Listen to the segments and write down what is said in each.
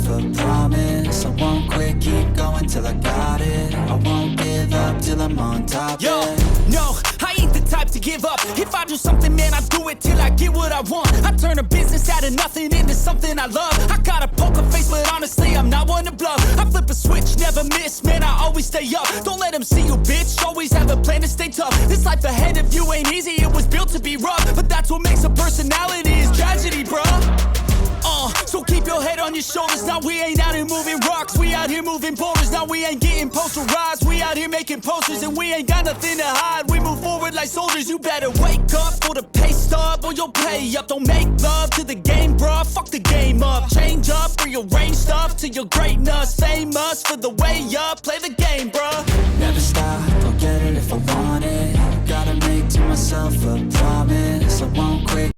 a promise. I won't quit, keep going till I got it. I won't give up till I'm on top. Yo, yeah. no, I ain't the type to give up. If I do something, man, I do it till I get what I want. I turn a business out of nothing into something I love. I got a poker face, but honestly, I'm not one to bluff. I flip a switch, never miss, man, I always stay up. Don't let them see you, bitch, always have a plan to stay tough. This life ahead of you ain't easy, it was built to be rough. But that's what makes a personality, is tragedy, bruh. So keep your head on your shoulders. Now we ain't out here moving rocks, we out here moving boulders. Now we ain't getting posterized, we out here making posters. And we ain't got nothing to hide, we move forward like soldiers. You better wake up for the pay stub or you'll pay up. Don't make love to the game, bruh, fuck the game up. Change up, rearrange stuff to your greatness. Famous for the way up, play the game, bruh. Never stop, I'll get it if I want it. Gotta make to myself a promise. I won't quit.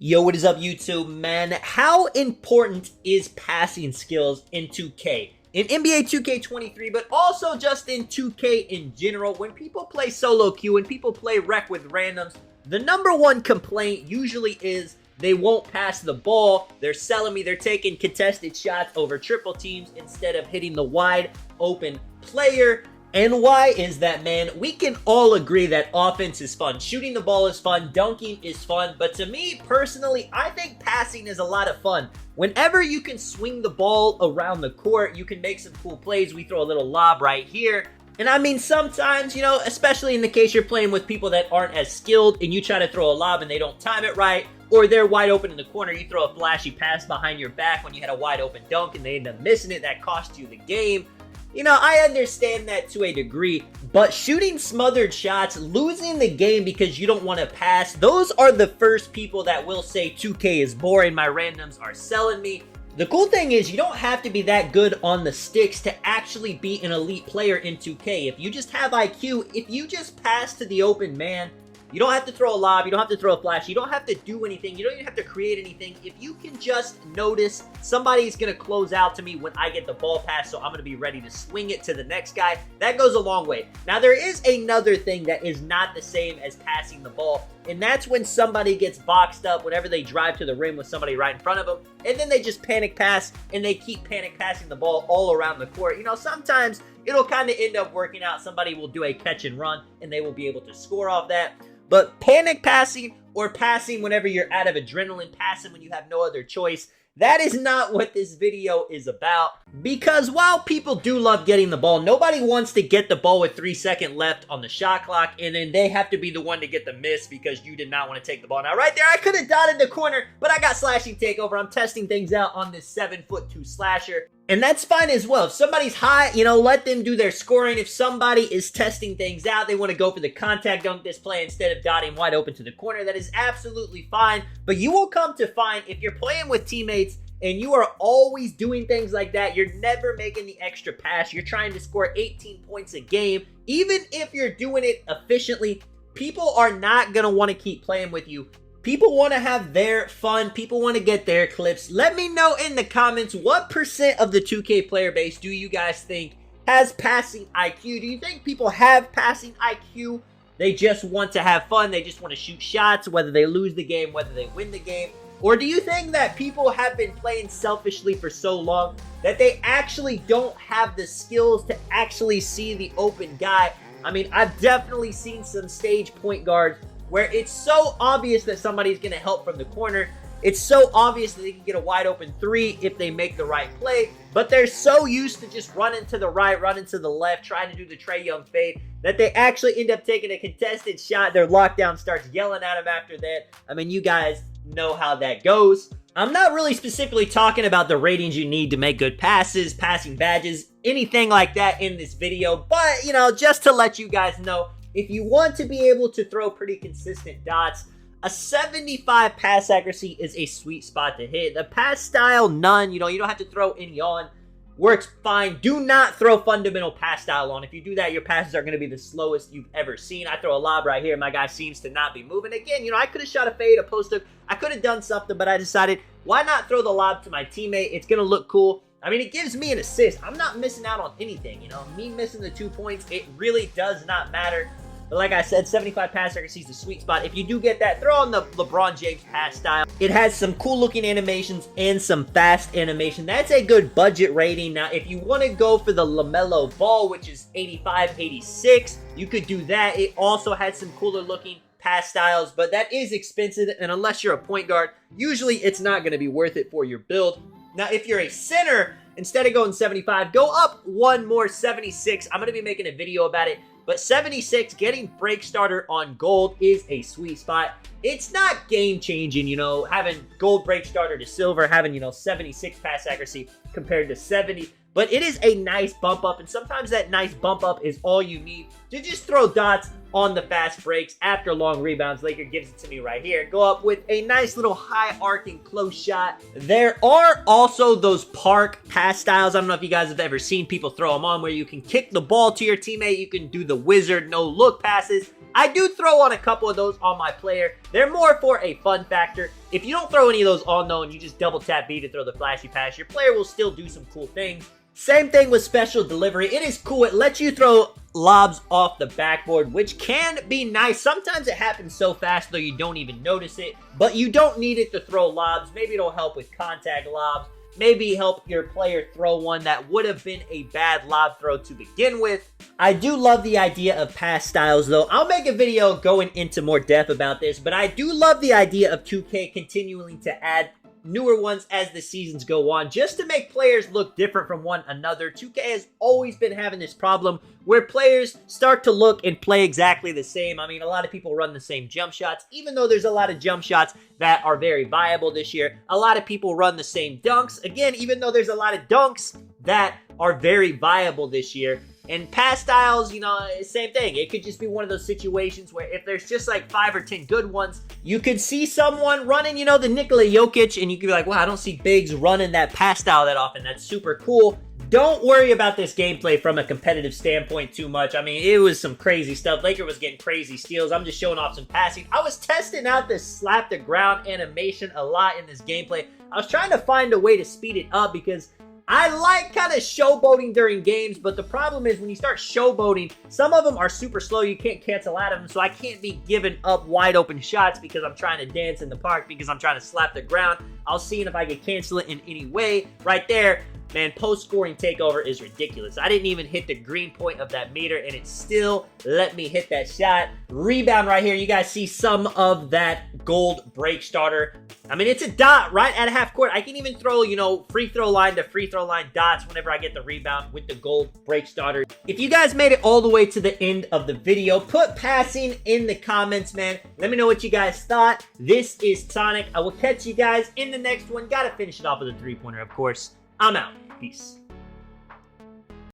Yo, what is up, YouTube, man? How important is passing skills in 2K? In NBA 2K23, but also just in 2K in general. When people play solo queue, when people play rec with randoms, the number one complaint usually is they won't pass the ball. They're selling me. They're taking contested shots over triple teams instead of hitting the wide open player. And why is that, man? We can all agree that offense is fun. Shooting the ball is fun. Dunking is fun. But to me, personally, I think passing is a lot of fun. Whenever you can swing the ball around the court, you can make some cool plays. We throw a little lob right here. And I mean, sometimes, you know, especially in the case you're playing with people that aren't as skilled and you try to throw a lob and they don't time it right, or they're wide open in the corner, you throw a flashy pass behind your back when you had a wide open dunk and they end up missing it, that cost you the game. You know, I understand that to a degree, but shooting smothered shots, losing the game because you don't want to pass, those are the first people that will say 2K is boring, my randoms are selling me. The cool thing is you don't have to be that good on the sticks to actually be an elite player in 2K. If you just have IQ, if you just pass to the open man, you don't have to throw a lob, you don't have to throw a flash, you don't have to do anything, you don't even have to create anything. If you can just notice somebody's going to close out to me when I get the ball pass, so I'm going to be ready to swing it to the next guy, that goes a long way. Now, there is another thing that is not the same as passing the ball, and that's when somebody gets boxed up whenever they drive to the rim with somebody right in front of them, and then they just panic pass, and they keep panic passing the ball all around the court. You know, sometimes it'll kind of end up working out. Somebody will do a catch and run, and they will be able to score off that. But panic passing or passing whenever you're out of adrenaline, passing when you have no other choice, that is not what this video is about. Because while people do love getting the ball, nobody wants to get the ball with 3 seconds left on the shot clock, and then they have to be the one to get the miss because you did not want to take the ball. Now, right there, I could have dotted the corner, but I got slashing takeover. I'm testing things out on this 7'2" slasher. And that's fine as well. If somebody's high, you know, let them do their scoring. If somebody is testing things out, they want to go for the contact dunk display instead of dotting wide open to the corner, that is absolutely fine. But you will come to find if you're playing with teammates and you are always doing things like that, you're never making the extra pass. You're trying to score 18 points a game. Even if you're doing it efficiently, people are not going to want to keep playing with you. People want to have their fun. People want to get their clips. Let me know in the comments what % of the 2K player base do you guys think has passing IQ? Do you think people have passing IQ? They just want to have fun. They just want to shoot shots, whether they lose the game, whether they win the game. Or do you think that people have been playing selfishly for so long that they actually don't have the skills to actually see the open guy? I mean, I've definitely seen some stage point guards where it's so obvious that somebody's going to help from the corner. It's so obvious that they can get a wide open three if they make the right play, but they're so used to just running to the right, running to the left, trying to do the Trae Young fade, that they actually end up taking a contested shot. Their lockdown starts yelling at them after that. I mean, you guys know how that goes. I'm not really specifically talking about the ratings you need to make good passes, passing badges, anything like that in this video, but, you know, just to let you guys know, if you want to be able to throw pretty consistent dots, a 75 pass accuracy is a sweet spot to hit. The pass style, none. You know, you don't have to throw any on. Works fine. Do not throw fundamental pass style on. If you do that, your passes are going to be the slowest you've ever seen. I throw a lob right here. My guy seems to not be moving. Again, you know, I could have shot a fade, a post-up. I could have done something, but I decided, why not throw the lob to my teammate? It's going to look cool. I mean, it gives me an assist. I'm not missing out on anything, you know. Me missing the 2 points, it really does not matter. But like I said, 75 pass accuracy is the sweet spot. If you do get that, throw on the LeBron James pass style. It has some cool looking animations and some fast animation. That's a good budget rating. Now, if you want to go for the LaMelo Ball, which is 85, 86, you could do that. It also had some cooler looking pass styles, but that is expensive, and unless you're a point guard, usually it's not going to be worth it for your build. Now, if you're a center, instead of going 75, go up one more, 76. I'm going to be making a video about it, but 76, getting break starter on gold is a sweet spot. It's not game-changing, you know, having gold break starter to silver, having, you know, 76 pass accuracy compared to 70, but it is a nice bump up, and sometimes that nice bump up is all you need to just throw dots on the fast breaks after long rebounds. Laker gives it to me right here. Go up with a nice little high arcing close shot. There are also those park pass styles. I don't know if you guys have ever seen people throw them on, where you can kick the ball to your teammate. You can do the wizard no look passes. I do throw on a couple of those on my player. They're more for a fun factor. If you don't throw any of those on though, and you just double tap B to throw the flashy pass, your player will still do some cool things. Same thing with special delivery. It is cool. It lets you throw lobs off the backboard, which can be nice. Sometimes it happens so fast, though, you don't even notice it. But you don't need it to throw lobs. Maybe it'll help with contact lobs. Maybe help your player throw one that would have been a bad lob throw to begin with. I do love the idea of pass styles, though. I'll make a video going into more depth about this, but I do love the idea of 2K continuing to add newer ones as the seasons go on, just to make players look different from one another. 2K has always been having this problem where players start to look and play exactly the same. I mean, a lot of people run the same jump shots, even though there's a lot of jump shots that are very viable this year. A lot of people run the same dunks, again, even though there's a lot of dunks that are very viable this year. And pass styles, you know, same thing. It could just be one of those situations where if there's just like 5 or 10 good ones, you could see someone running, you know, the Nikola Jokic, and you could be like, wow, I don't see bigs running that pass style that often. That's super cool. Don't worry about this gameplay from a competitive standpoint too much. I mean, it was some crazy stuff. Laker was getting crazy steals. I'm just showing off some passing. I was testing out this slap the ground animation a lot in this gameplay. I was trying to find a way to speed it up because I like kind of showboating during games, but the problem is when you start showboating, some of them are super slow. You can't cancel out of them, so I can't be giving up wide open shots because I'm trying to dance in the park, because I'm trying to slap the ground. I'll see if I can cancel it in any way. Right there, man, post-scoring takeover is ridiculous. I didn't even hit the green point of that meter, and it still let me hit that shot. Rebound right here. You guys see some of that gold break starter. I mean, it's a dot right at half court. I can even throw, you know, free throw line to free throw line dots whenever I get the rebound with the gold break starter. If you guys made it all the way to the end of the video, put passing in the comments, man. Let me know what you guys thought. This is Tonic. I will catch you guys in the next one. Gotta finish it off with a three-pointer, of course. I'm out. Peace.